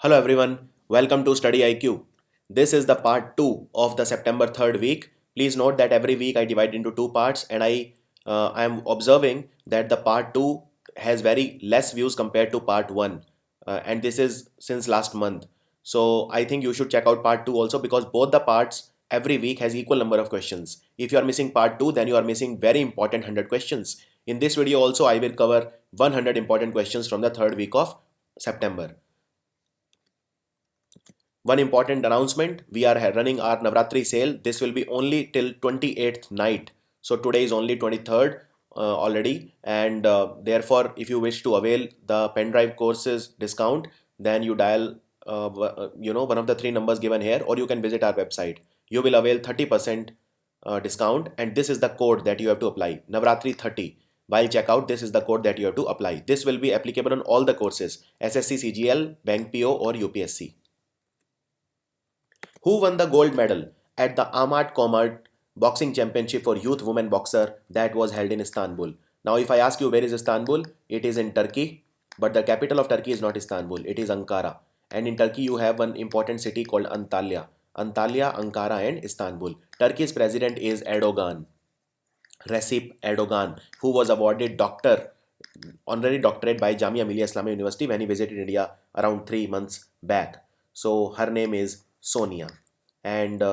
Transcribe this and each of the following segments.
Hello everyone, welcome to Study IQ. This is the part 2 of the September 3rd week. Please note that every week I divide into two parts and I am observing that the part 2 has very less views compared to part 1 and this is since last month. So I think you should check out part 2 also because both the parts every week has equal number of questions. If you are missing part 2 then you are missing very important 100 questions. In this video also I will cover 100 important questions from the third week of September. One important announcement, we are running our Navratri sale. This will be only till 28th night. So today is only 23rd already, and therefore if you wish to avail the pen drive courses discount, then you dial one of the three numbers given here, or you can visit our website. You will avail 30% discount, and this is the code that you have to apply, Navratri 30. While checkout, this is the code that you have to apply. This will be applicable on all the courses, SSC, CGL, Bank PO or UPSC. Who won the gold medal at the Ahmet Komart Boxing Championship for Youth Women Boxer that was held in Istanbul? Now, if I ask you where is Istanbul, it is in Turkey, but the capital of Turkey is not Istanbul, it is Ankara. And in Turkey, you have one important city called Antalya. Antalya, Ankara, and Istanbul. Turkey's president is Erdogan, Recep Erdogan, who was awarded honorary doctorate by Jamia Millia Islamia University when he visited India around 3 months back. So her name is Sonia, and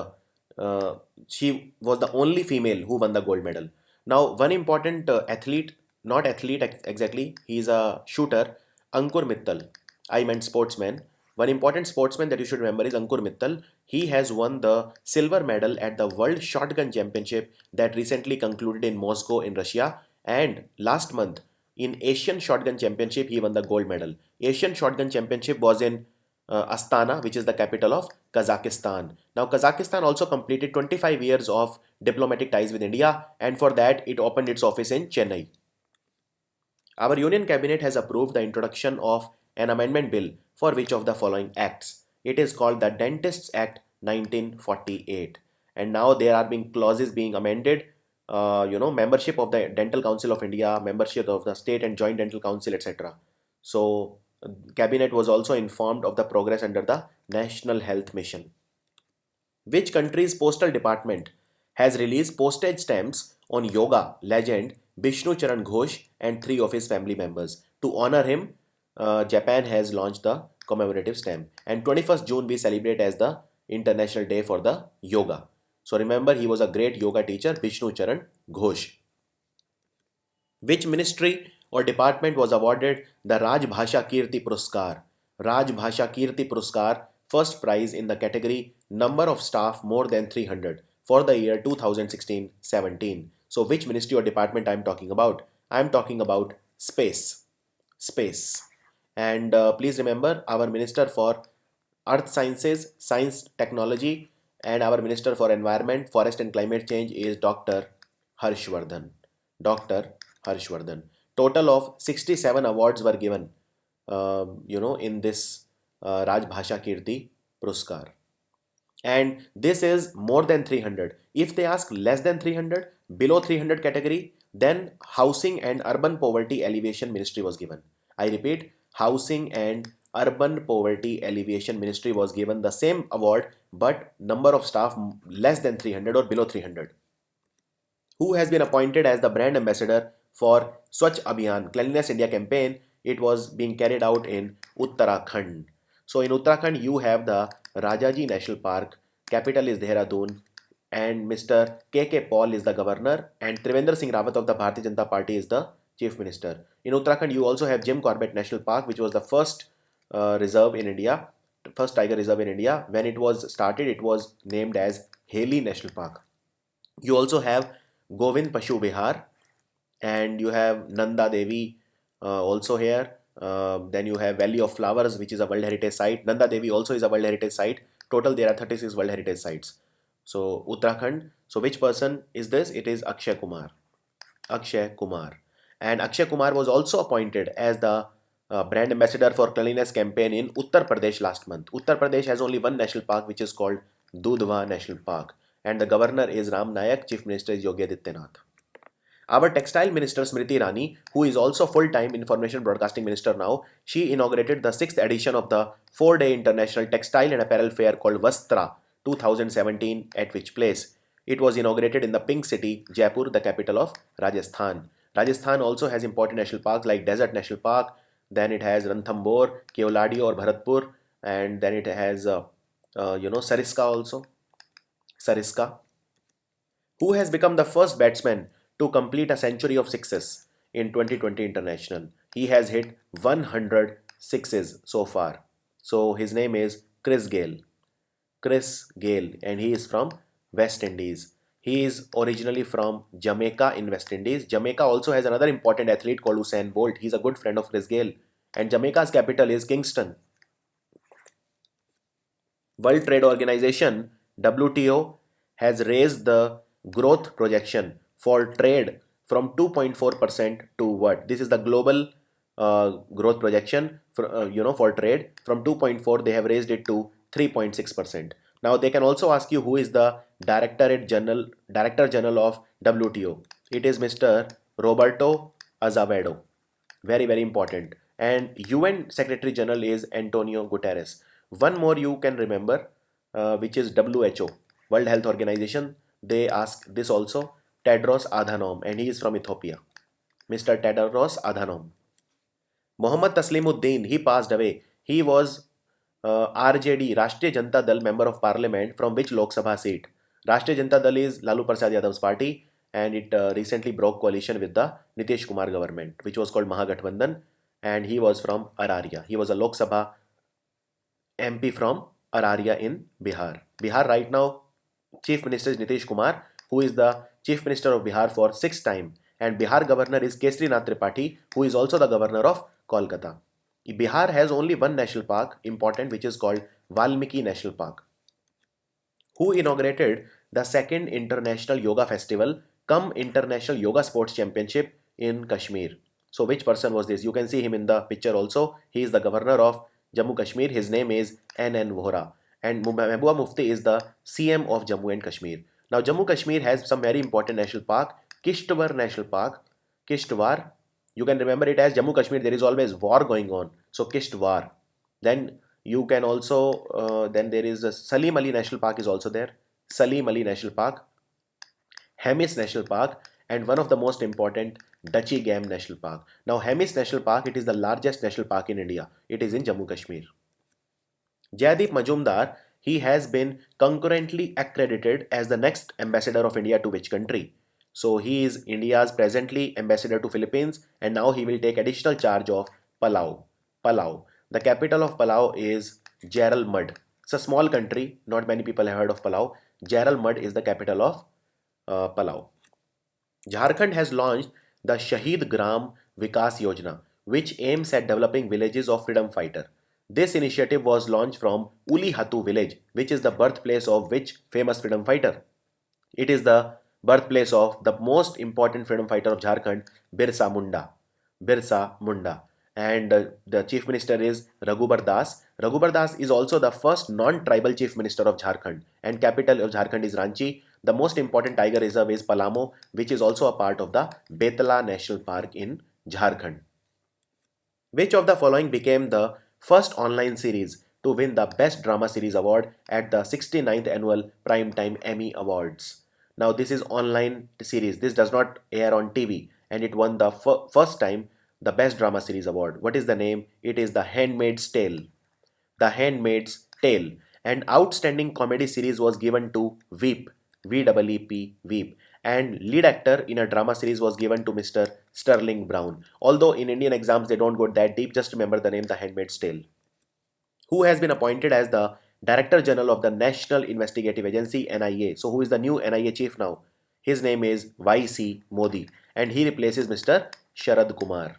she was the only female who won the gold medal. Now, one important athlete, not athlete exactly, he's a shooter, Ankur Mittal. I meant sportsman. One important sportsman that you should remember is Ankur Mittal. He has won the silver medal at the World Shotgun Championship that recently concluded in Moscow in Russia. And last month in Asian Shotgun Championship, he won the gold medal. Asian Shotgun Championship was in Astana, which is the capital of Kazakhstan. Now, Kazakhstan also completed 25 years of diplomatic ties with India, and for that, it opened its office in Chennai. Our Union Cabinet has approved the introduction of an amendment bill for which of the following acts? It is called the Dentists Act 1948, and now there are being clauses being amended. Membership of the Dental Council of India, membership of the State and Joint Dental Council, etc. So, Cabinet was also informed of the progress under the National Health Mission. Which country's postal department has released postage stamps on yoga legend Bishnu Charan Ghosh and three of his family members? To honor him, Japan has launched the commemorative stamp. And 21st June we celebrate as the International Day for the Yoga. So remember, he was a great yoga teacher, Bishnu Charan Ghosh. Which ministry or department was awarded the Raj Bhasha Kirti Puruskar? Raj Bhasha Kirti Puruskar, first prize in the category number of staff more than 300 for the year 2016-17. So which ministry or department I am talking about? I am talking about space. Space. And please remember, our Minister for Earth Sciences, Science Technology, and our Minister for Environment, Forest and Climate Change is Dr. Harshvardhan. Dr. Harshvardhan. Total of 67 awards were given, in this Raj Bhasha Kirti Puruskar. And this is more than 300. If they ask less than 300, below 300 category, then Housing and Urban Poverty Alleviation Ministry was given. I repeat, Housing and Urban Poverty Alleviation Ministry was given the same award, but number of staff less than 300 or below 300. Who has been appointed as the brand ambassador for Swachh Abhiyan Cleanliness India campaign? It was being carried out in Uttarakhand. So in Uttarakhand, you have the Rajaji National Park, capital is Dehradun, and Mr. K. Paul is the governor, and Trivendra Singh Rawat of the Bharatiya Janata Party is the chief minister. In Uttarakhand, you also have Jim Corbett National Park, which was the first reserve in India, first tiger reserve in India. When it was started, it was named as Haley National Park. You also have Govind Pashu Vihar, and you have Nanda Devi also here. Then you have Valley of Flowers, which is a World Heritage Site. Nanda Devi also is a World Heritage Site. Total there are 36 World Heritage Sites. So Uttarakhand. So which person is this? It is Akshay Kumar. Akshay Kumar. And Akshay Kumar was also appointed as the brand ambassador for cleanliness campaign in Uttar Pradesh last month. Uttar Pradesh has only one national park, which is called Dudhwa National Park, and the governor is Ram Nayak, chief minister is Yogi Adityanath. Our textile minister Smriti Irani, who is also full-time information broadcasting minister now, she inaugurated the 6th edition of the 4-day international textile and apparel fair called Vastra 2017 at which place? It was inaugurated in the Pink City, Jaipur, the capital of Rajasthan. Rajasthan also has important national parks like Desert National Park, then it has Ranthambore, Keoladi or Bharatpur, and then it has Sariska also. Sariska, who has become the first batsman to complete a century of sixes in 2020 international. He has hit 100 sixes so far. So his name is Chris Gale. Chris Gale, and he is from West Indies. He is originally from Jamaica in West Indies. Jamaica also has another important athlete called Usain Bolt. He's a good friend of Chris Gale. And Jamaica's capital is Kingston. World Trade Organization WTO has raised the growth projection for trade from 2.4% to what? This is the global growth projection for trade. From 2.4 they have raised it to 3.6%. Now they can also ask you who is the Director General of WTO. It is Mr. Roberto Azevedo. Very, very important. And UN Secretary General is Antonio Guterres. One more you can remember, which is WHO, World Health Organization. They ask this also, Tedros Adhanom, and he is from Ethiopia. Mr. Tedros Adhanom. Mohammad Taslimuddin, he passed away. He was RJD, Rashtriya Janata Dal member of parliament from which Lok Sabha seat? Rashtriya Janata Dal is Lalu Prasad Yadav's party, and it recently broke coalition with the Nitish Kumar government, which was called Mahagathbandhan, and he was from Araria. He was a Lok Sabha MP from Araria in Bihar. Bihar right now, Chief Minister is Nitish Kumar, who is the Chief Minister of Bihar for 6th time, and Bihar Governor is Kesri Nath Tripathi, who is also the Governor of Kolkata. Bihar has only one national park, important, which is called Valmiki National Park. Who inaugurated the second International Yoga Festival come International Yoga Sports Championship in Kashmir? So which person was this? You can see him in the picture also. He is the governor of Jammu Kashmir. His name is N.N. Vohra. And Mehbooba Mufti is the CM of Jammu and Kashmir. Now Jammu Kashmir has some very important national park. Kishtwar National Park. Kishtwar, you can remember it as Jammu Kashmir. There is always war going on. So Kishtwar. Then you can also, then there is a Salim Ali National Park is also there. Salim Ali National Park. Hemis National Park, and one of the most important, Dachi Game National Park. Now Hemis National Park, it is the largest national park in India. It is in Jammu Kashmir. Jaideep Majumdar, he has been concurrently accredited as the next ambassador of India to which country? So he is India's presently ambassador to Philippines, and now he will take additional charge of Palau. Palau. The capital of Palau is Jeral Mud. It's a small country. Not many people have heard of Palau. Jeral Mud is the capital of Palau. Jharkhand has launched the Shahid Gram Vikas Yojana, which aims at developing villages of freedom fighter. This initiative was launched from Uli Hatu village, which is the birthplace of which famous freedom fighter? It is the birthplace of the most important freedom fighter of Jharkhand, Birsa Munda. Birsa Munda. And the chief minister is Raghubar Das. Raghubar Das is also the first non-tribal chief minister of Jharkhand, and capital of Jharkhand is Ranchi. The most important tiger reserve is Palamo, which is also a part of the Betla National Park in Jharkhand. Which of the following became the first online series to win the Best Drama Series Award at the 69th Annual Primetime Emmy Awards? Now this is online series. This does not air on TV, and it won the first time the Best Drama Series Award. What is the name? It is The Handmaid's Tale. The Handmaid's Tale. An outstanding comedy series was given to Veep, VEEP, Veep, and lead actor in a drama series was given to Mr. Sterling Brown. Although in Indian exams they don't go that deep, just remember the name The Handmaid's Tale. Who has been appointed as the Director General of the National Investigative Agency NIA? So who is the new NIA chief now? His name is YC Modi, and he replaces Mr. Sharad Kumar.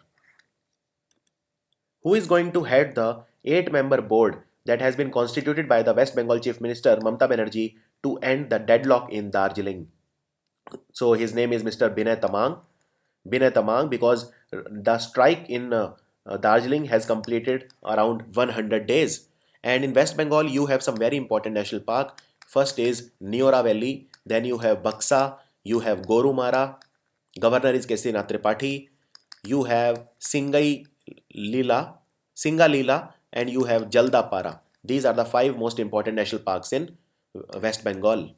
Who is going to head the 8-member board that has been constituted by the West Bengal Chief Minister Mamata Banerjee to end the deadlock in Darjeeling? So his name is Mr. Binay Tamang. Binay Tamang, because the strike in Darjeeling has completed around 100 days. And in West Bengal, you have some very important national park. First is Neora Valley, then you have Baksa, you have Gorumara, Governor is Kesinath Tripathi. You have Singalila, and you have Jaldapara. These are the five most important national parks in West Bengal.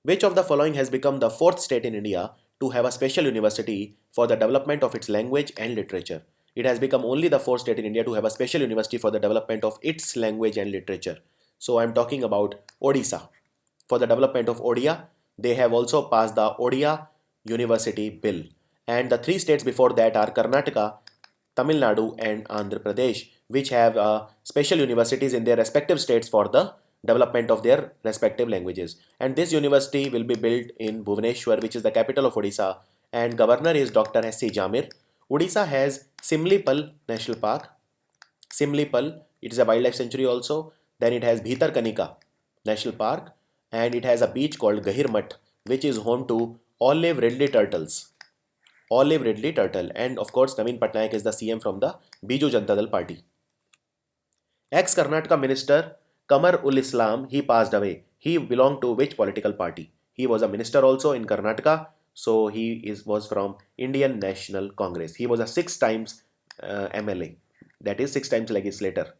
Which of the following has become the fourth state in India to have a special university for the development of its language and literature? It has become only the fourth state in India to have a special university for the development of its language and literature. So I'm talking about Odisha. For the development of Odia, they have also passed the Odia University Bill. And the three states before that are Karnataka, Tamil Nadu, and Andhra Pradesh, which have special universities in their respective states for the development of their respective languages. And this university will be built in Bhubaneswar, which is the capital of Odisha, and governor is Dr. S.C. Jamir. Odisha has Simlipal National Park. Simlipal, it is a wildlife sanctuary also. Then it has Bhitarkanika National Park, and it has a beach called Gahirmat, which is home to olive ridley turtles. Olive ridley turtle, and of course Naveen Patnaik is the CM from the Biju Janata Dal party. Ex-Karnataka minister Kamar ul Islam, he passed away. He belonged to which political party? He was a minister also in Karnataka, so was from Indian National Congress. He was a six times MLA, that is six times legislator,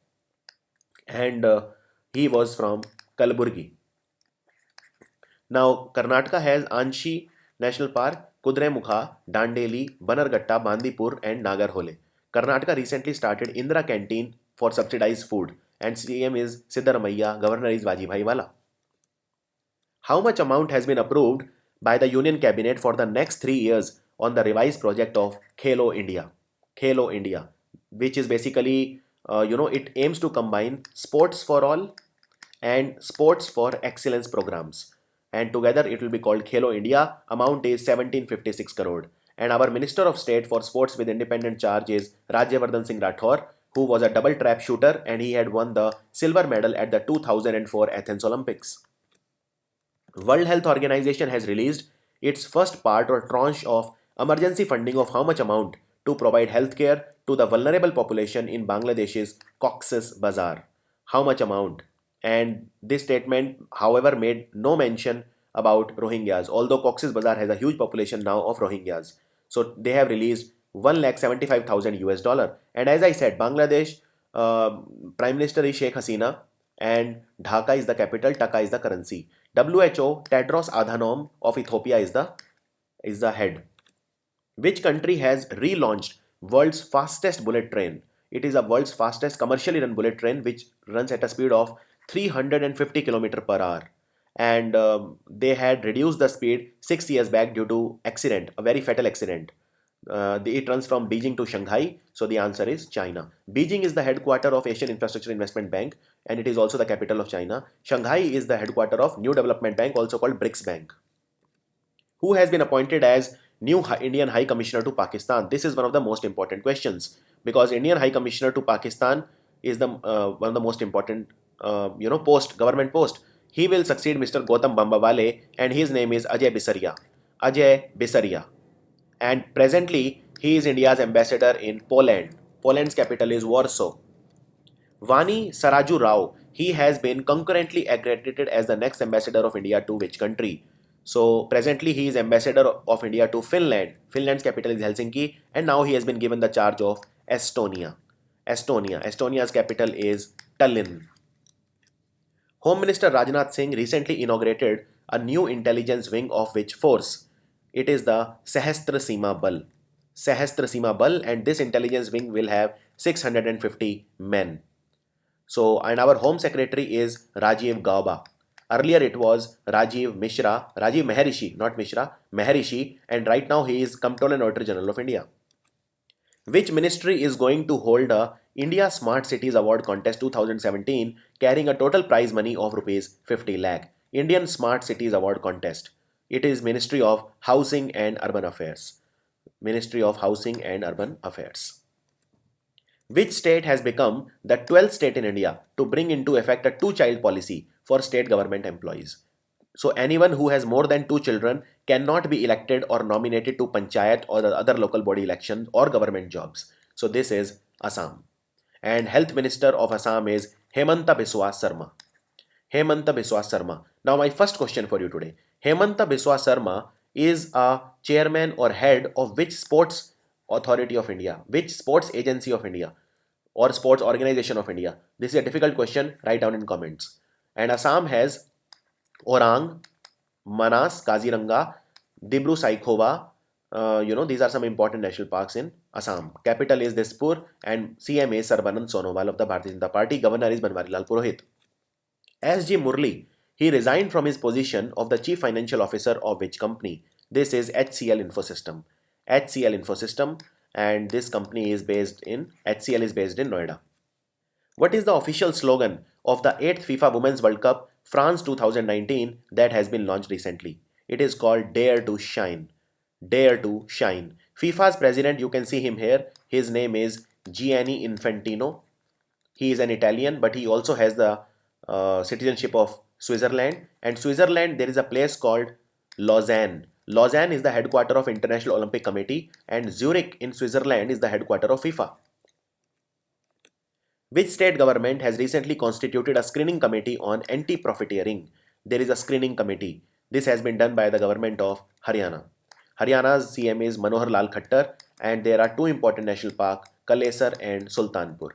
and he was from Kalaburgi. Now Karnataka has Anshi National Park, Kudremukha, Dandeli, Banarghatta, Bandipur, and Nagarhole. Karnataka recently started Indira Canteen for subsidized food, and CM is Siddaramaiah, Governor is Vajibhai Wala. How much amount has been approved by the Union Cabinet for the next 3 years on the revised project of Khelo India? Khelo India, which is basically, it aims to combine sports for all and sports for excellence programs. And together it will be called Khelo India. Amount is 1756 crore. And our Minister of State for Sports with Independent Charge is Rajyavardhan Singh Rathore, who was a double trap shooter and he had won the silver medal at the 2004 Athens Olympics. World Health Organization has released its first part or tranche of emergency funding of how much amount to provide healthcare to the vulnerable population in Bangladesh's Cox's Bazar. How much amount? And this statement, however, made no mention about Rohingyas, although Cox's Bazar has a huge population now of Rohingyas. So they have released 1,75,000 US dollar. And as I said, Bangladesh Prime Minister is Sheikh Hasina, and Dhaka is the capital, Taka is the currency. WHO Tedros Adhanom of Ethiopia is the head. Which country has relaunched world's fastest bullet train? It is a world's fastest commercially run bullet train which runs at a speed of 350 km per hour. And they had reduced the speed 6 years back due to accident, a very fatal accident. It runs from Beijing to Shanghai, so the answer is China. Beijing is the headquarter of Asian Infrastructure Investment Bank, and it is also the capital of China. Shanghai is the headquarter of New Development Bank, also called BRICS Bank. Who has been appointed as new Indian High Commissioner to Pakistan? This is one of the most important questions because Indian High Commissioner to Pakistan is the one of the most important government post. He will succeed Mr. Gautam Bambawale, and his name is Ajay Bisaria. Ajay Bisaria. And presently he is India's ambassador in Poland. Poland's capital is Warsaw. Vani Saraju Rao, he has been concurrently accredited as the next ambassador of India to which country? So presently he is ambassador of India to Finland. Finland's capital is Helsinki, and now he has been given the charge of Estonia. Estonia's capital is Tallinn. Home Minister Rajnath Singh recently inaugurated a new intelligence wing of which force? It is the Sahastra Seema Bal. Sahastra Seema Bal, and this intelligence wing will have 650 men. So, and our Home Secretary is Rajiv Gauba. Earlier it was Rajiv Maharishi, not Mishra, Maharishi, and right now he is Comptroller and Auditor General of India. Which ministry is going to hold a India Smart Cities Award Contest 2017 carrying a total prize money of rupees 50 lakh? Indian Smart Cities Award Contest. It is Ministry of Housing and Urban Affairs. Ministry of Housing and Urban Affairs. Which state has become the 12th state in India to bring into effect a two-child policy for state government employees? So anyone who has more than 2 children cannot be elected or nominated to panchayat or the other local body elections or government jobs. So this is Assam. And Health Minister of Assam is Hemanta Biswa Sarma. Hemanta Biswa Sarma. Now my first question for you today. Hemanta Biswa Sarma is a chairman or head of which sports authority of India, which sports agency of India, or sports organization of India? This is a difficult question. Write down in comments. And Assam has Orang, Manas, Kaziranga, Dibru Saikhowa. These are some important national parks in Assam. Capital is Dispur and CM is Sarbanand Sonowal of the Bharatiya Janata Party. Governor is Banwarilal Purohit. S.G. Murli, he resigned from his position of the Chief Financial Officer of which company? This is HCL Infosystem. HCL Infosystem, and this company is based in, HCL is based in Noida. What is the official slogan of the 8th FIFA Women's World Cup France 2019 that has been launched recently? It is called Dare to Shine. Dare to Shine. FIFA's president, you can see him here. His name is Gianni Infantino. He is an Italian, but he also has the citizenship of Switzerland. And Switzerland, there is a place called Lausanne. Lausanne is the headquarter of International Olympic Committee, and Zurich in Switzerland is the headquarter of FIFA. Which state government has recently constituted a screening committee on anti-profiteering? There is a screening committee. This has been done by the government of Haryana. Haryana's CM is Manohar Lal Khattar, and there are two important national parks, Kalesar and Sultanpur.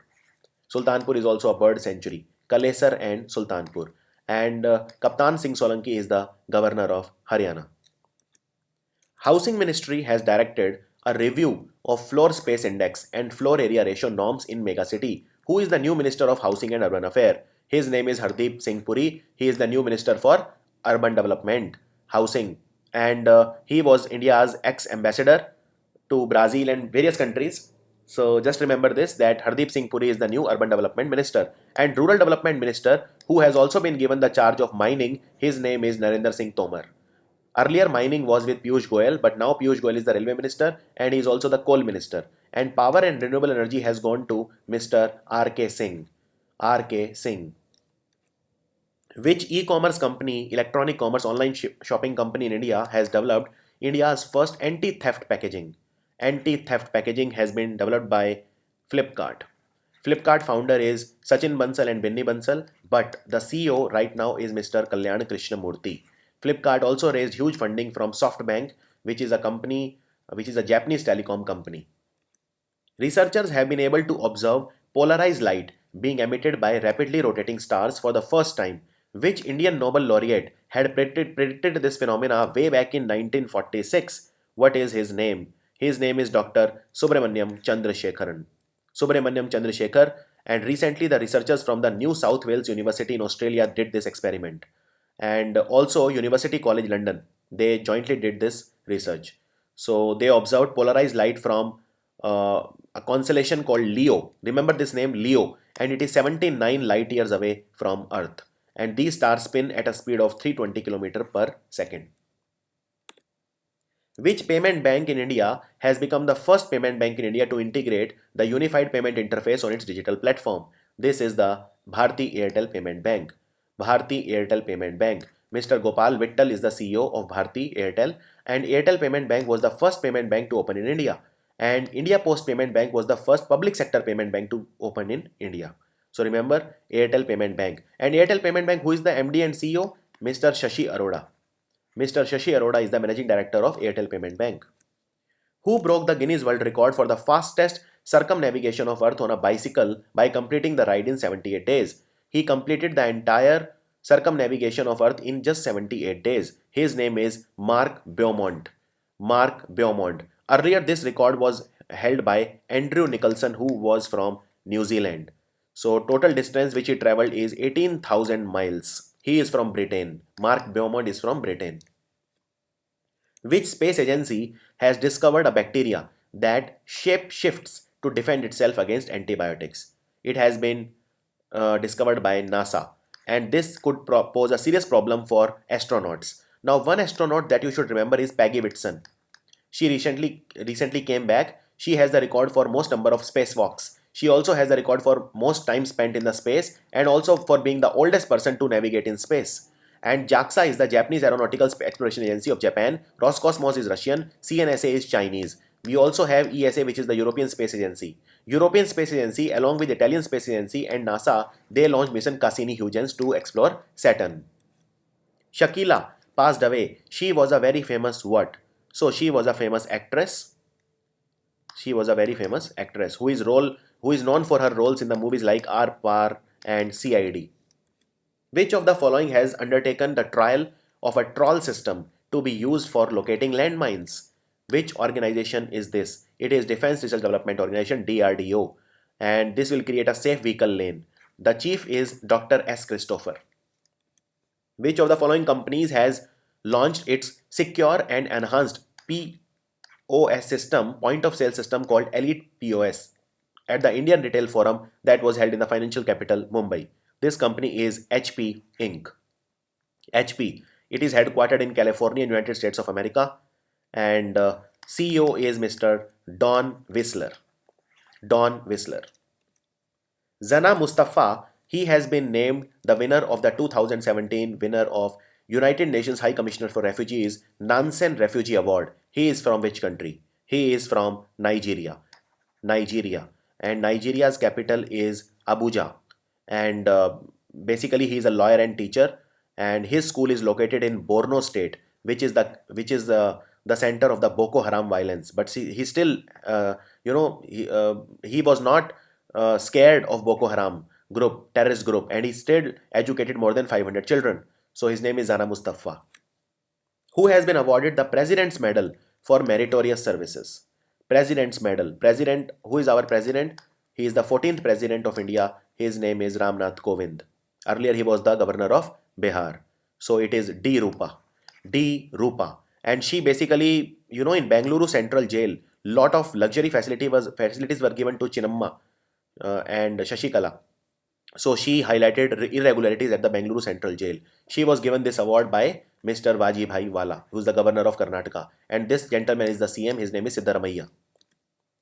Sultanpur is also a bird sanctuary, Kalesar and Sultanpur. And Kaptan Singh Solanki is the governor of Haryana. Housing Ministry has directed a review of floor space index and floor area ratio norms in megacity. Who is the new Minister of Housing and Urban Affairs? His name is Hardeep Singh Puri. He is the new Minister for Urban Development, Housing, and he was India's ex-ambassador to Brazil and various countries. So just remember this, that Hardeep Singh Puri is the new Urban Development Minister. And Rural Development Minister, who has also been given the charge of mining, his name is Narendra Singh Tomar. Earlier mining was with Piyush Goyal, but now Piyush Goyal is the Railway Minister and he is also the Coal Minister. And Power and Renewable Energy has gone to Mr. R.K. Singh. R.K. Singh. Which e-commerce company, electronic commerce online shopping company in India has developed India's first anti-theft packaging? Anti-theft packaging has been developed by Flipkart. Flipkart founder is Sachin Bansal and Benny Bansal, but the CEO right now is Mr. Kalyan Krishnamurthy. Flipkart also raised huge funding from SoftBank, which is a Japanese telecom company. Researchers have been able to observe polarized light being emitted by rapidly rotating stars for the first time. Which Indian Nobel laureate had predicted this phenomena way back in 1946? What is his name? His name is Dr. Subramaniam Chandrasekharan. Subramaniam Chandrasekhar, and recently the researchers from the New South Wales University in Australia did this experiment. And also University College London, they jointly did this research. So they observed polarized light from a constellation called Leo. Remember this name, Leo, and it is 79 light years away from Earth. And these stars spin at a speed of 320 km per second. Which payment bank in India has become the first payment bank in India to integrate the unified payment interface on its digital platform? This is the Bharti Airtel Payment Bank. Bharti Airtel Payment Bank. Mr. Gopal Vittal is the CEO of Bharti Airtel, and Airtel Payment Bank was the first payment bank to open in India. And India Post Payment Bank was the first public sector payment bank to open in India. So remember, Airtel Payment Bank. And Airtel Payment Bank, who is the MD and CEO? Mr. Shashi Arora. Mr. Shashi Arora is the Managing Director of Airtel Payment Bank. Who broke the Guinness World Record for the fastest circumnavigation of Earth on a bicycle by completing the ride in 78 days? He completed the entire circumnavigation of Earth in just 78 days. His name is Mark Beaumont. Mark Beaumont. Earlier, this record was held by Andrew Nicholson, who was from New Zealand. So total distance which he traveled is 18,000 miles. He is from Britain. Mark Beaumont is from Britain. Which space agency has discovered a bacteria that shape shifts to defend itself against antibiotics? It has been discovered by NASA, and this could pose a serious problem for astronauts. Now, one astronaut that you should remember is Peggy Whitson. She recently came back. She has the record for most number of spacewalks. She also has the record for most time spent in the space and also for being the oldest person to navigate in space. And JAXA is the Japanese Aeronautical Exploration Agency of Japan. Roscosmos is Russian. CNSA is Chinese. We also have ESA, which is the European Space Agency. European Space Agency, along with Italian Space Agency and NASA, they launched mission Cassini-Huygens to explore Saturn. Shakila passed away. She was a very famous what? So she was a famous actress. She was a very famous actress who is known for her roles in the movies like R Par and CID. Which of the following has undertaken the trial of a trawl system to be used for locating landmines? Which organization is this? It is Defense Research Development Organization, DRDO, and this will create a safe vehicle lane. The chief is Dr. S. Christopher. Which of the following companies has launched its secure and enhanced POS system, point of sale system called Elite POS at the Indian Retail Forum that was held in the financial capital Mumbai? This company is HP Inc. HP. It is headquartered in California, United States of America, and CEO is Mr. Don Whistler. Don Whistler. Zana Mustafa, he has been named the winner of the 2017 winner of United Nations High Commissioner for Refugees Nansen Refugee Award. He is from which country? He is from Nigeria. Nigeria. And Nigeria's capital is Abuja. And basically he is a lawyer and teacher, and his school is located in Borno state, which is the center of the Boko Haram violence. But see, he still he was not scared of Boko Haram terrorist group, and he still educated more than 500 children. So his name is Zana Mustafa. Who has been awarded the President's Medal for meritorious services? President's Medal. President, who is our president? He is the 14th president of India. His name is Ramnath Kovind. Earlier he was the governor of Bihar. So it is D. Rupa. D. Rupa. And she basically, in Bengaluru Central Jail, lot of luxury facilities were given to Chinnamma and Shashikala. So she highlighted irregularities at the Bengaluru Central Jail. She was given this award by Mr. Vajibhai Wala, who is the governor of Karnataka. And this gentleman is the CM. His name is Siddaramaiah.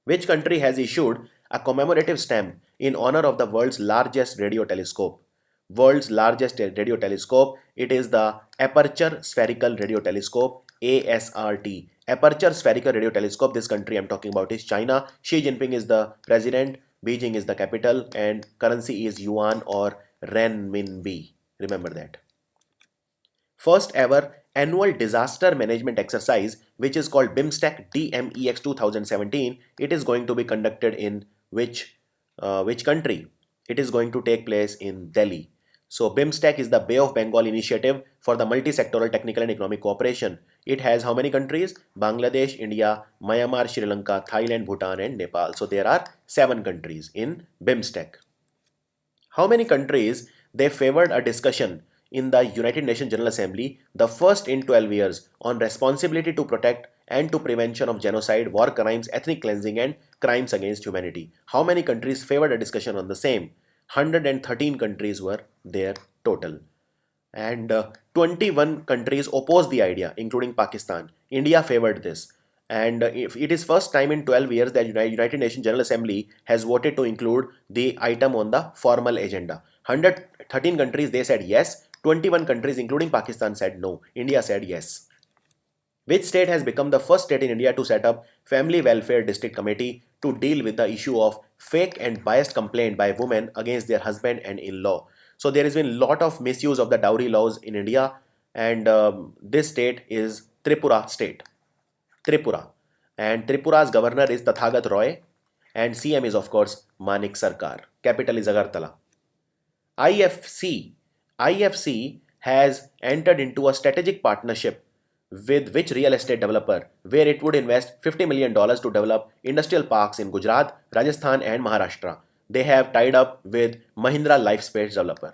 Which country has issued a commemorative stamp in honor of the world's largest radio telescope? World's largest radio telescope. It is the Aperture Spherical Radio Telescope, ASRT. Aperture Spherical Radio Telescope. This country I'm talking about is China. Xi Jinping is the president. Beijing is the capital, and currency is yuan or renminbi. Remember that. First ever annual disaster management exercise, which is called BIMSTEC DMEX 2017. It is going to be conducted in which country? It is going to take place in Delhi. So BIMSTEC is the Bay of Bengal initiative for the multi-sectoral technical and economic cooperation. It has how many countries? Bangladesh, India, Myanmar, Sri Lanka, Thailand, Bhutan and Nepal. So there are 7 countries in BIMSTEC. How many countries they favored a discussion in the United Nations General Assembly, the first in 12 years, on responsibility to protect and to prevention of genocide, war crimes, ethnic cleansing and crimes against humanity? How many countries favored a discussion on the same? 113 countries were there total. And 21 countries opposed the idea, including Pakistan. India favored this. And if it is first time in 12 years that United Nations General Assembly has voted to include the item on the formal agenda. 113 countries, they said yes. 21 countries, including Pakistan, said no. India said yes. Which state has become the first state in India to set up Family Welfare District Committee to deal with the issue of fake and biased complaint by women against their husband and in-law? So there has been a lot of misuse of the dowry laws in India, and this state is Tripura state. Tripura. And Tripura's governor is Tathagat Roy, and CM is of course Manik Sarkar. Capital is Agartala. IFC has entered into a strategic partnership with which real estate developer, where it would invest $50 million to develop industrial parks in Gujarat, Rajasthan and Maharashtra. They have tied up with Mahindra Lifespace developer.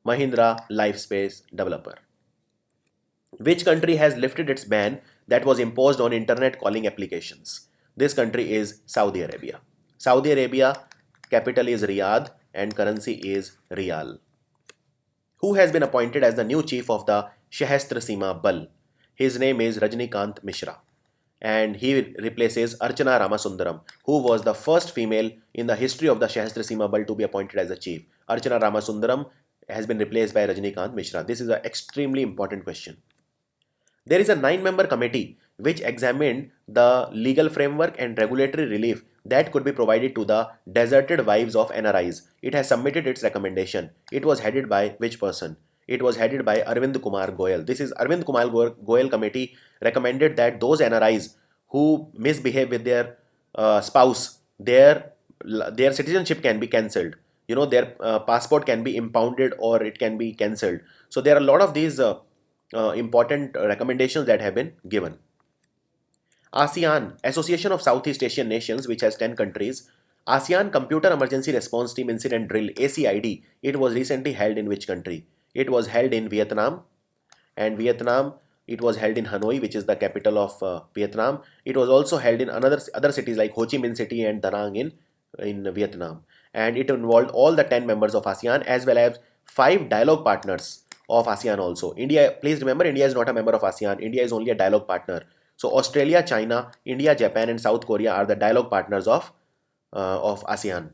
Mahindra Lifespace developer. Which country has lifted its ban that was imposed on internet calling applications? This country is Saudi Arabia. Saudi Arabia, capital is Riyadh and currency is Riyal. Who has been appointed as the new chief of the Shahastra Seema Bal? His name is Rajnikant Mishra, and he replaces Archana Ramasundaram, who was the first female in the history of the Shahastra Seema Bal to be appointed as a chief. Archana Ramasundaram has been replaced by Rajnikant Mishra. This is an extremely important question. There is a 9-member committee which examined the legal framework and regulatory relief that could be provided to the deserted wives of NRIs. It has submitted its recommendation. It was headed by which person? It was headed by Arvind Kumar Goyal. This is Arvind Kumar Goyal committee recommended that those NRIs who misbehave with their spouse, their citizenship can be cancelled. Their passport can be impounded or it can be cancelled. So there are a lot of these important recommendations that have been given. ASEAN, Association of Southeast Asian Nations, which has 10 countries. ASEAN Computer Emergency Response Team Incident Drill, ACID. It was recently held in which country? It was held in Vietnam. And Vietnam, it was held in Hanoi, which is the capital of Vietnam. It was also held in other cities like Ho Chi Minh City and Da Nang in Vietnam. And it involved all the 10 members of ASEAN as well as 5 dialogue partners of ASEAN also. India, please remember, India is not a member of ASEAN. India is only a dialogue partner. So Australia, China, India, Japan, and South Korea are the dialogue partners of ASEAN.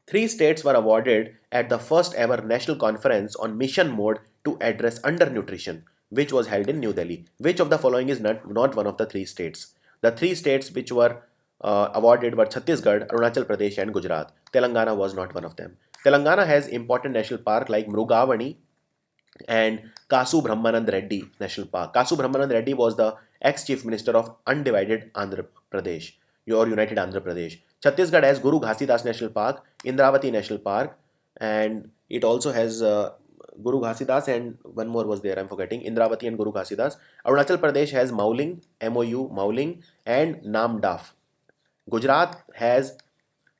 3 states were awarded at the first ever national conference on mission mode to address undernutrition, which was held in New Delhi. Which of the following is not one of the 3 states? The 3 states which were awarded were Chhattisgarh, Arunachal Pradesh, and Gujarat. Telangana was not one of them. Telangana has important national parks like Mrugavani and Kasu Brahmanand Reddy National Park. Kasu Brahmanand Reddy was the ex-chief minister of undivided Andhra Pradesh, your United Andhra Pradesh. Chhattisgarh has Guru Ghasidas National Park, Indravati National Park, and it also has Guru Ghasidas and one more was there, I'm forgetting, Indravati and Guru Ghasidas. Arunachal Pradesh has Mauling, MOU, Mauling, and Namdaf. Gujarat has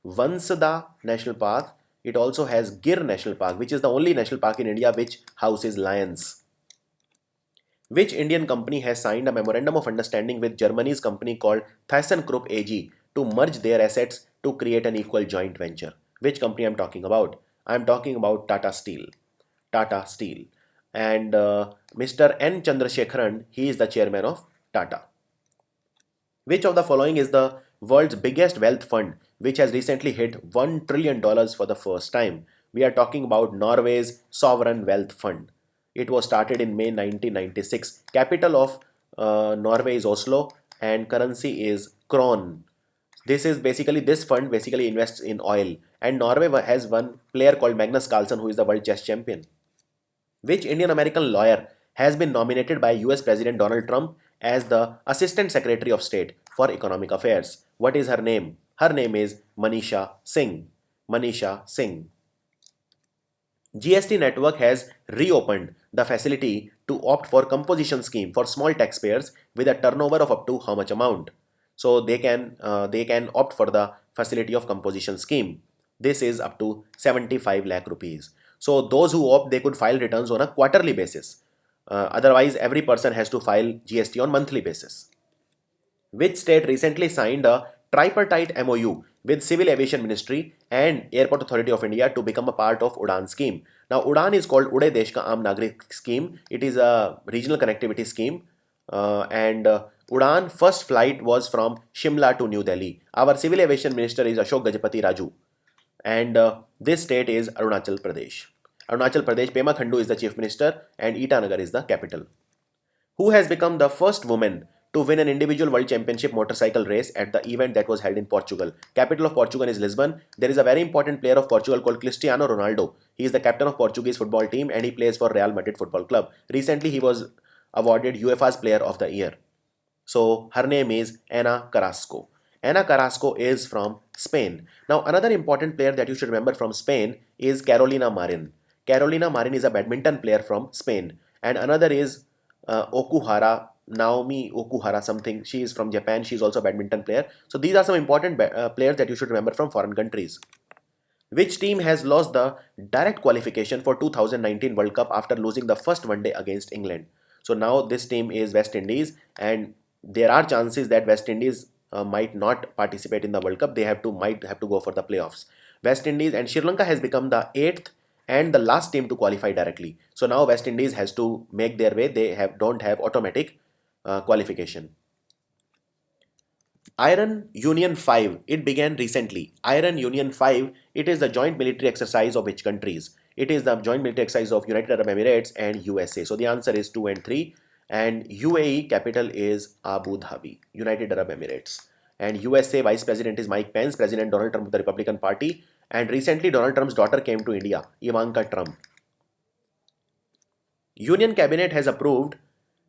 Vansda National Park. It also has Gir National Park, which is the only national park in India which houses lions. Which Indian company has signed a memorandum of understanding with Germany's company called ThyssenKrupp AG to merge their assets to create an equal joint venture? Which company I'm talking about? I'm talking about Tata Steel. Tata Steel. And Mr. N. Chandrasekharan, he is the chairman of Tata. Which of the following is the world's biggest wealth fund which has recently hit $1 trillion for the first time? We are talking about Norway's Sovereign Wealth Fund. It was started in May 1996. Capital of Norway is Oslo and currency is Kron. This fund basically invests in oil, and Norway has one player called Magnus Carlsen who is the world chess champion. Which Indian American lawyer has been nominated by US President Donald Trump as the Assistant Secretary of State for Economic Affairs? What is her name? Her name is Manisha Singh. Manisha Singh. GST network has reopened the facility to opt for composition scheme for small taxpayers with a turnover of up to how much amount? So they can opt for the facility of composition scheme. This is up to 75 lakh rupees. So those who opt, they could file returns on a quarterly basis. Otherwise, every person has to file GST on monthly basis. Which state recently signed a tripartite MOU with Civil Aviation Ministry and Airport Authority of India to become a part of UDAN scheme? Now, UDAN is called Uday Desh Ka Aam Nagrik scheme. It is a regional connectivity scheme. And UDAN first flight was from Shimla to New Delhi. Our Civil Aviation Minister is Ashok Gajapati Raju. And this state is Arunachal Pradesh. Arunachal Pradesh, Pema Khandu is the Chief Minister and Itanagar is the capital. Who has become the first woman to win an individual world championship motorcycle race at the event that was held in Portugal? Capital of Portugal is Lisbon. There is a very important player of Portugal called Cristiano Ronaldo. He is the captain of Portuguese football team and he plays for Real Madrid Football Club. Recently, he was awarded UEFA's Player of the Year. So her name is Ana Carrasco. Ana Carrasco is from Spain. Now, another important player that you should remember from Spain is Carolina Marin. Carolina Marin is a badminton player from Spain. And another is Okuhara, Naomi Okuhara something. She is from Japan. She is also a badminton player. So these are some important players that you should remember from foreign countries. Which team has lost the direct qualification for 2019 World Cup after losing the first one day against England? So now this team is West Indies, and there are chances that West Indies might not participate in the World Cup. They might have to go for the playoffs. West Indies and Sri Lanka has become the 8th and the last team to qualify directly. So now West Indies has to make their way. They don't have automatic qualification. Iron Union 5, it began recently. Iron Union 5, it is the joint military exercise of which countries? It is the joint military exercise of United Arab Emirates and USA. So the answer is 2 and 3. And UAE capital is Abu Dhabi, United Arab Emirates. And USA Vice President is Mike Pence, President Donald Trump of the Republican Party. And recently Donald Trump's daughter came to India, Ivanka Trump. Union Cabinet has approved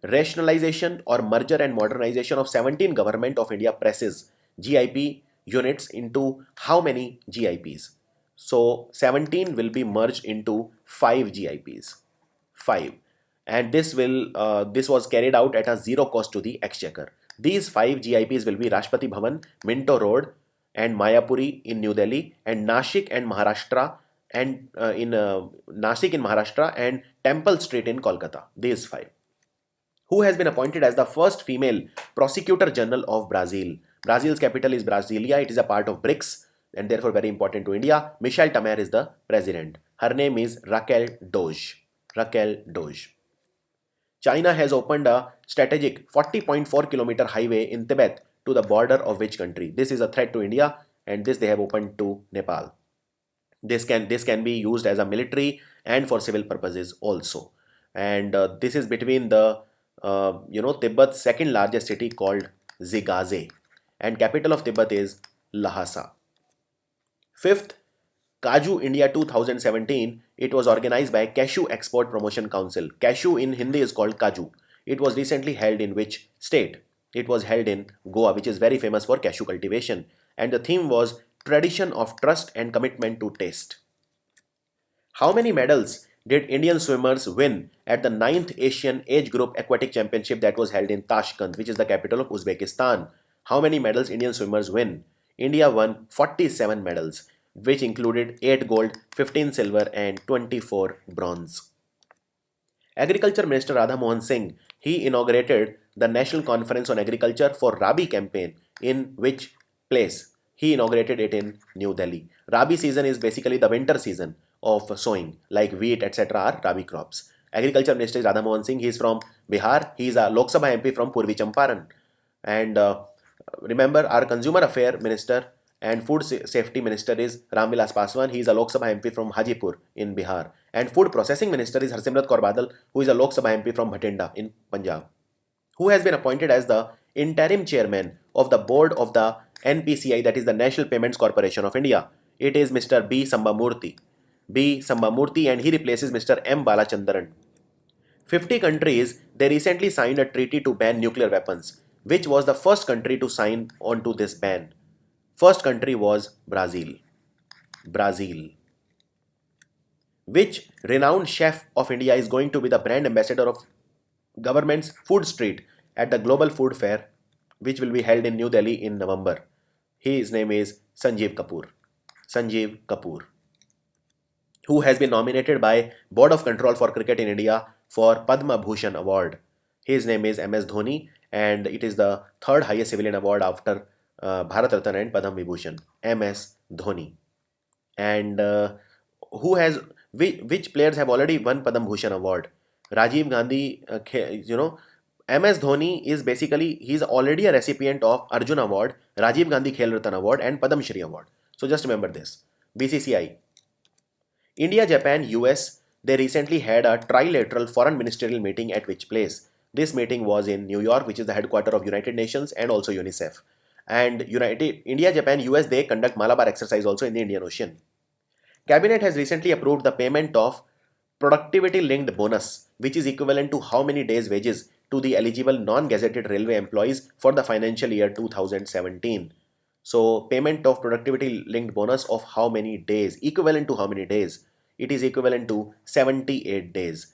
rationalization or merger and modernization of 17 Government of India presses GIP units into how many GIPs? So 17 will be merged into 5 GIPs. 5. And this was carried out at a zero cost to the exchequer. These 5 GIPs will be Rashtrapati Bhavan, Minto Road, and Mayapuri in New Delhi, and Nashik and Maharashtra, and in Nashik in Maharashtra, and Temple Street in Kolkata. These 5. Who has been appointed as the first female prosecutor general of Brazil? Brazil's capital is Brasilia. It is a part of BRICS and therefore very important to India. Michelle Temer is the president. Her name is Raquel Doge. Raquel Doge. China has opened a strategic 40.4-kilometer highway in Tibet to the border of which country? This is a threat to India, and this they have opened to Nepal. This can be used as a military and for civil purposes also. And this is between the Tibet's second largest city called Zigaze, and capital of Tibet is Lhasa. Fifth, Kaju India 2017. It was organized by Cashew Export Promotion Council. Cashew in Hindi is called Kaju. It was recently held in which state? It was held in Goa, which is very famous for cashew cultivation. And the theme was tradition of trust and commitment to taste. How many medals did Indian swimmers win at the 9th Asian Age Group Aquatic Championship that was held in Tashkent, which is the capital of Uzbekistan? How many medals Indian swimmers win? India won 47 medals, which included 8 gold, 15 silver, and 24 bronze. Agriculture Minister Radha Mohan Singh, he inaugurated the National Conference on Agriculture for Rabi campaign in which place? He inaugurated it in New Delhi. Rabi season is basically the winter season of sowing, like wheat, etc. are Rabi crops. Agriculture Minister is Radha Mohan Singh. He is from Bihar. He is a Lok Sabha MP from Purvi Champaran. And remember, our Consumer Affairs Minister and Food Safety Minister is Ramvilas Paswan. He is a Lok Sabha MP from Hajipur in Bihar. And Food Processing Minister is Harsimrat Kaur Badal, who is a Lok Sabha MP from Bhatinda in Punjab. Who has been appointed as the interim chairman of the board of the NPCI, that is the National Payments Corporation of India? It is Mr. B. Sambamurthy. B. Sambamurthy, and he replaces Mr. M. Balachandran. 50 countries, they recently signed a treaty to ban nuclear weapons. Which was the first country to sign onto this ban? First country was Brazil. Brazil. Which renowned chef of India is going to be the brand ambassador of government's food street at the Global Food Fair, which will be held in New Delhi in November? His name is Sanjeev Kapoor. Sanjeev Kapoor, who has been nominated by Board of Control for Cricket in India for Padma Bhushan Award. His name is MS Dhoni, and it is the third highest civilian award after Bharat Ratna and Padma Vibhushan. MS Dhoni. And which players have already won Padma Bhushan Award? Rajiv Gandhi, MS Dhoni is basically, he is already a recipient of Arjun Award, Rajiv Gandhi Khel Ratna Award, and Padma Shri Award. So just remember this. BCCI. India, Japan, US, they recently had a trilateral foreign ministerial meeting at which place? This meeting was in New York, which is the headquarters of United Nations and also UNICEF. And India, Japan, US, they conduct Malabar exercise also in the Indian Ocean. Cabinet has recently approved the payment of productivity linked bonus, which is equivalent to how many days wages to the eligible non-gazetted railway employees for the financial year 2017. So payment of productivity linked bonus of how many days, equivalent to how many days? It is equivalent to 78 days.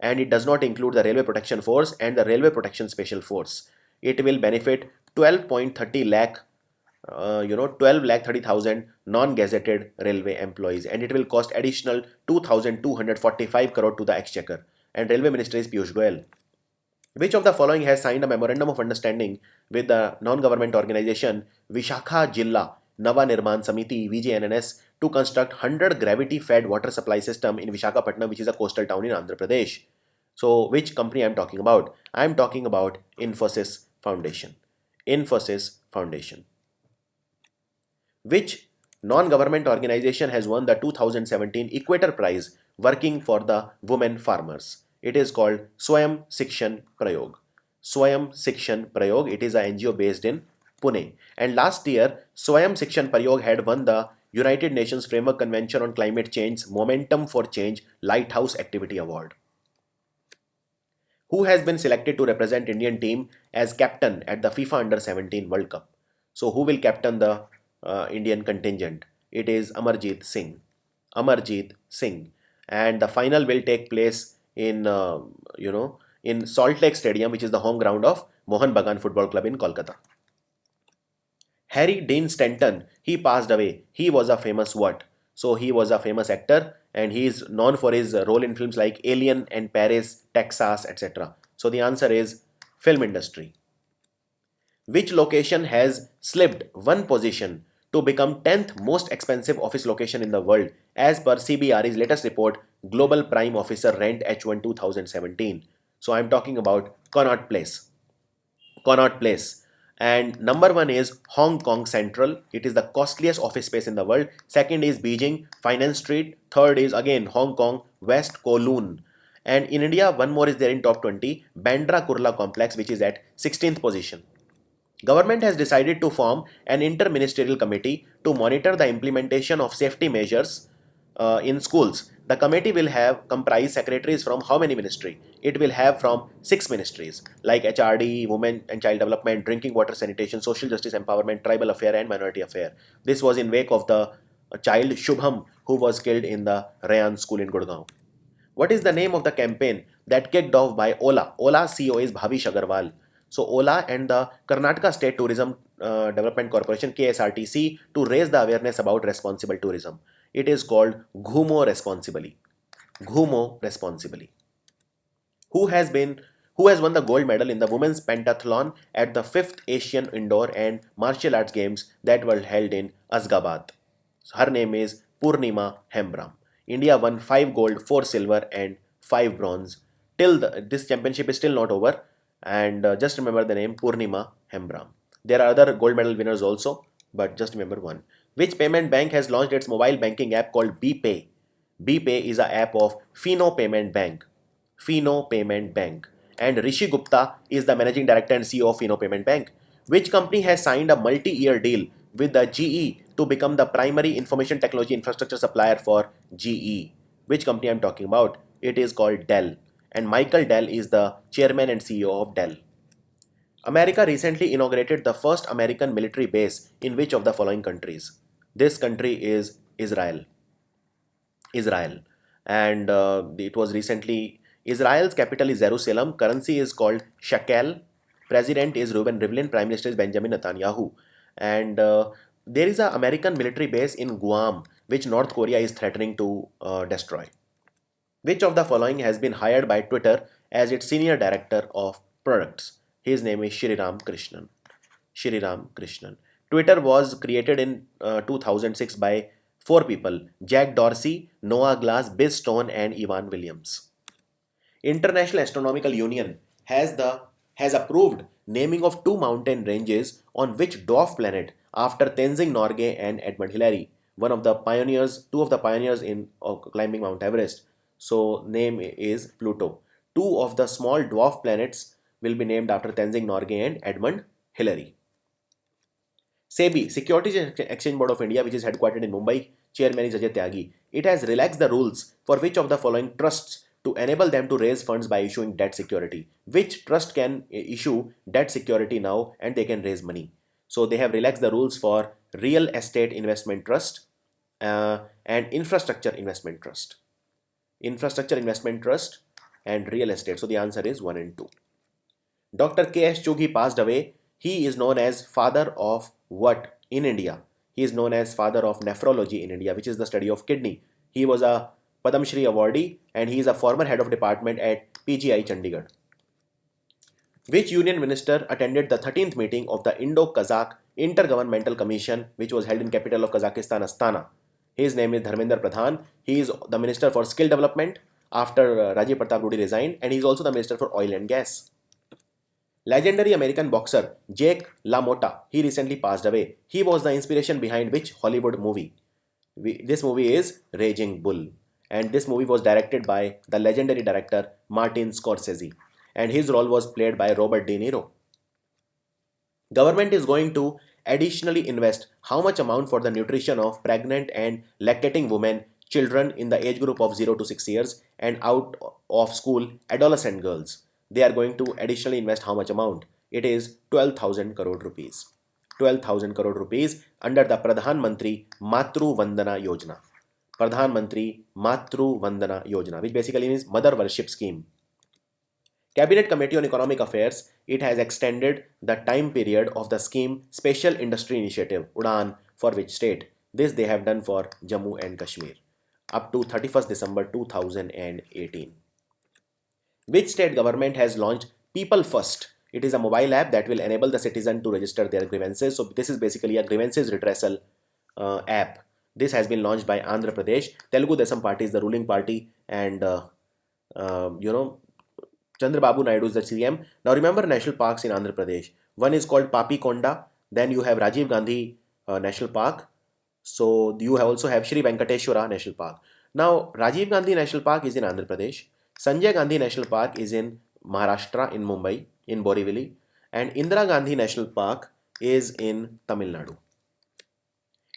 And it does not include the Railway Protection Force and the Railway Protection Special Force. It will benefit 12.30 lakh 12 lakh 30,000 non-gazetted railway employees, and it will cost additional 2,245 crore to the exchequer. And Railway Minister is Piyush Goyal. Which of the following has signed a memorandum of understanding with the non-government organization Vishakha Jilla Nava Nirman Samiti VJNNS to construct 100 gravity-fed water supply system in Vishakhapatnam, which is a coastal town in Andhra Pradesh? So which company I am talking about? I am talking about Infosys Foundation. Infosys Foundation. Which non-government organization has won the 2017 Equator Prize working for the women farmers? It is called Swayam Shikshan Prayog. Swayam Shikshan Prayog. It is an NGO based in Pune. And last year, Swayam Shikshan Prayog had won the United Nations Framework Convention on Climate Change Momentum for Change Lighthouse Activity Award. Who has been selected to represent Indian team as captain at the FIFA Under 17 World Cup? So who will captain the Indian contingent? It is Amarjeet Singh. Amarjeet Singh. And the final will take place in in Salt Lake Stadium, which is the home ground of Mohan Bagan Football Club in Kolkata. Harry Dean Stanton, he passed away. He was a famous what? So he was a famous actor and he is known for his role in films like Alien and Paris, Texas, etc. So the answer is film industry. Which location has slipped one position to become 10th most expensive office location in the world as per CBRE's latest report, Global Prime Officer Rent H1 2017? So I'm talking about Connaught Place. Connaught Place. And number one is Hong Kong Central. It is the costliest office space in the world. Second is Beijing, Finance Street. Third is again Hong Kong, West Kowloon. And in India, one more is there in top 20, Bandra Kurla Complex, which is at 16th position. Government has decided to form an interministerial committee to monitor the implementation of safety measures in schools. The committee will have comprise secretaries from how many ministry? It will have from 6 ministries like HRD, Women and Child Development, Drinking Water Sanitation, Social Justice Empowerment, Tribal Affair and Minority Affair. This was in wake of the child Shubham who was killed in the Rayan school in Gurgaon. What is the name of the campaign that kicked off by Ola? Ola CEO is Bhavish Agarwal. So Ola and the Karnataka State Tourism Development Corporation KSRTC to raise the awareness about responsible tourism. It is called Ghumo Responsibly. Ghumo Responsibly. Who has won the gold medal in the women's pentathlon at the 5th Asian Indoor and Martial Arts Games that were held in Asgabad? Her name is Purnima Hembram. India won 5 gold, 4 silver and 5 bronze. This championship is still not over, and just remember the name Purnima Hembram. There are other gold medal winners also, but just remember one. Which payment bank has launched its mobile banking app called BPay? BPay is an app of Fino Payment Bank. Fino Payment Bank. And Rishi Gupta is the managing director and CEO of Fino Payment Bank. Which company has signed a multi-year deal with the GE to become the primary information technology infrastructure supplier for GE? Which company I'm talking about? It is called Dell. And Michael Dell is the chairman and CEO of Dell. America recently inaugurated the first American military base in which of the following countries? This country is Israel. Israel. And it was recently, Israel's capital is Jerusalem, currency is called shekel, president is Reuven Rivlin, prime minister is Benjamin Netanyahu. And there is an American military base in Guam, which North Korea is threatening to destroy. Which of the following has been hired by Twitter as its senior director of products? His name is Shriram Krishnan. Shriram Krishnan. Twitter was created in 2006 by 4 people: Jack Dorsey, Noah Glass, Biz Stone, and Ivan Williams. International Astronomical Union has approved naming of 2 mountain ranges on which dwarf planet after Tenzing Norgay and Edmund Hillary, two of the pioneers in climbing Mount Everest. So name is Pluto. 2 of the small dwarf planets will be named after Tenzing Norgay and Edmund Hillary. SEBI, Securities and Exchange Board of India, which is headquartered in Mumbai, chairman is Ajay Tyagi. It has relaxed the rules for which of the following trusts to enable them to raise funds by issuing debt security. Which trust can issue debt security now and they can raise money? So they have relaxed the rules for Real Estate Investment Trust and Infrastructure Investment Trust. Infrastructure Investment Trust and Real Estate. So the answer is 1 and 2. Dr. K.S. Chughi passed away. He is known as father of what in India? He is known as father of nephrology in India, which is the study of kidney. He was a Padam Shri awardee and he is a former head of department at PGI Chandigarh. Which union minister attended the 13th meeting of the Indo-Kazakh Intergovernmental Commission, which was held in capital of Kazakhstan, Astana? His name is Dharmendra Pradhan. He is the Minister for Skill Development after Rajiv Pratap Rudy resigned, and he is also the Minister for Oil and Gas. Legendary American boxer Jake LaMotta, he recently passed away. He was the inspiration behind which Hollywood movie? This movie is Raging Bull, and this movie was directed by the legendary director Martin Scorsese, and his role was played by Robert De Niro. Government is going to additionally invest how much amount for the nutrition of pregnant and lactating women, children in the age group of 0 to 6 years and out of school adolescent girls? they are going to additionally invest how much amount? It is 12,000 crore rupees. 12,000 crore rupees under the Pradhan Mantri Matru Vandana Yojana. Pradhan Mantri Matru Vandana Yojana, which basically means mother worship scheme. Cabinet Committee on Economic Affairs, it has extended the time period of the scheme Special Industry Initiative UDAN for which state? This they have done for Jammu and Kashmir up to 31st December 2018. Which state government has launched People First? It is a mobile app that will enable the citizen to register their grievances. So this is basically a grievances redressal app. This has been launched by Andhra Pradesh. Telugu Desam Party is the ruling party, and Chandrababu Naidu is the CM. Now remember national parks in Andhra Pradesh. One is called Papi Konda. Then you have Rajiv Gandhi National Park. So you also have Shri Venkateshwara National Park. Now Rajiv Gandhi National Park is in Andhra Pradesh. Sanjay Gandhi National Park is in Maharashtra, in Mumbai, in Borivali. And Indira Gandhi National Park is in Tamil Nadu.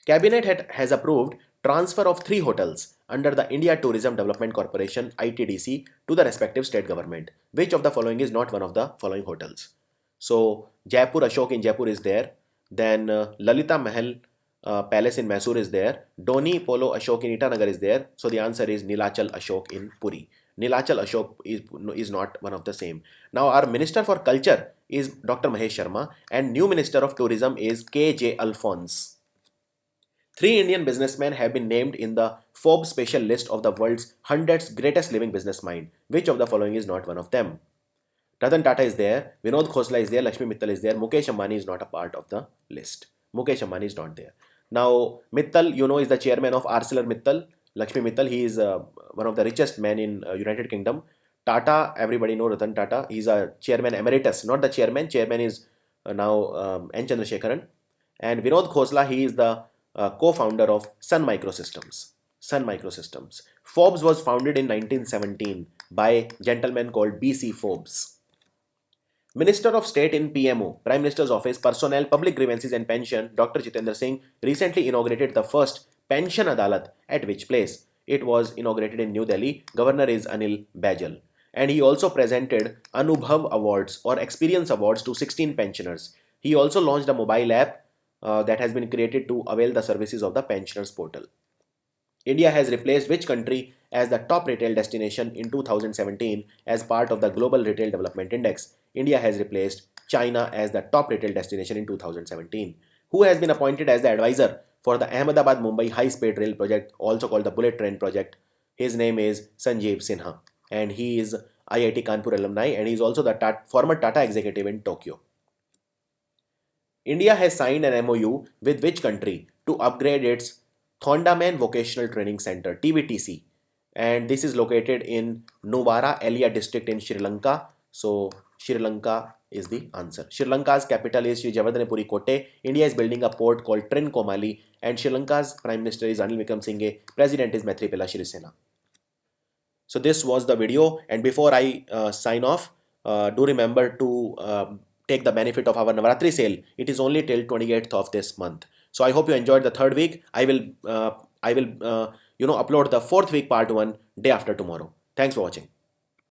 Cabinet has approved transfer of 3 hotels under the India Tourism Development Corporation ITDC to the respective state government. Which of the following is not one of the following hotels? So Jaipur Ashok in Jaipur is there. Then Lalita Mahal Palace in Mysore is there. Doni Polo Ashok in Itanagar is there. So the answer is Nilachal Ashok in Puri. Nilachal Ashok is not one of the same. Now our Minister for Culture is Dr. Mahesh Sharma, and new Minister of Tourism is KJ Alphonse. 3 Indian businessmen have been named in the Forbes special list of the world's 100 greatest living business mind. Which of the following is not one of them? Ratan Tata is there, Vinod Khosla is there, Lakshmi Mittal is there, Mukesh Ambani is not a part of the list. Mukesh Ambani is not there. Now, Mittal, is the chairman of ArcelorMittal. Lakshmi Mittal, he is one of the richest men in United Kingdom. Tata, everybody know Ratan Tata. He is a chairman emeritus, not the chairman. Chairman is now N. Chandrasekaran. And Vinod Khosla, he is the co-founder of Sun Microsystems. Sun Microsystems. Forbes was founded in 1917 by a gentleman called B.C. Forbes. Minister of State in PMO, Prime Minister's Office, Personnel, Public Grievances and Pension, Dr. Jitendra Singh, recently inaugurated the first Pension Adalat at which place? It was inaugurated in New Delhi. Governor is Anil Bajal. And he also presented Anubhav Awards or Experience Awards to 16 pensioners. He also launched a mobile app that has been created to avail the services of the pensioners portal. India has replaced which country as the top retail destination in 2017 as part of the Global Retail Development Index? India has replaced China as the top retail destination in 2017. Who has been appointed as the advisor for the Ahmedabad-Mumbai high-speed rail project, also called the Bullet Train project? His name is Sanjeev Sinha, and he is IIT Kanpur alumni, and he is also the former Tata executive in Tokyo. India has signed an MOU with which country to upgrade its Thondaman Vocational Training Center, TVTC, and this is located in Nuwara Elia district in Sri Lanka. So Sri Lanka is the answer. Sri Lanka's capital is Sri Javardhanepuri Kotte. India is building a port called Trincomalee, and Sri Lanka's Prime Minister is Ranil Wickremesinghe. President is Maithripala Sirisena. So this was the video, and before I sign off, do remember to take the benefit of our Navaratri sale. It is only till 28th of this month. So I hope you enjoyed the 3rd week. I will upload the 4th week part 1 day after tomorrow. Thanks for watching.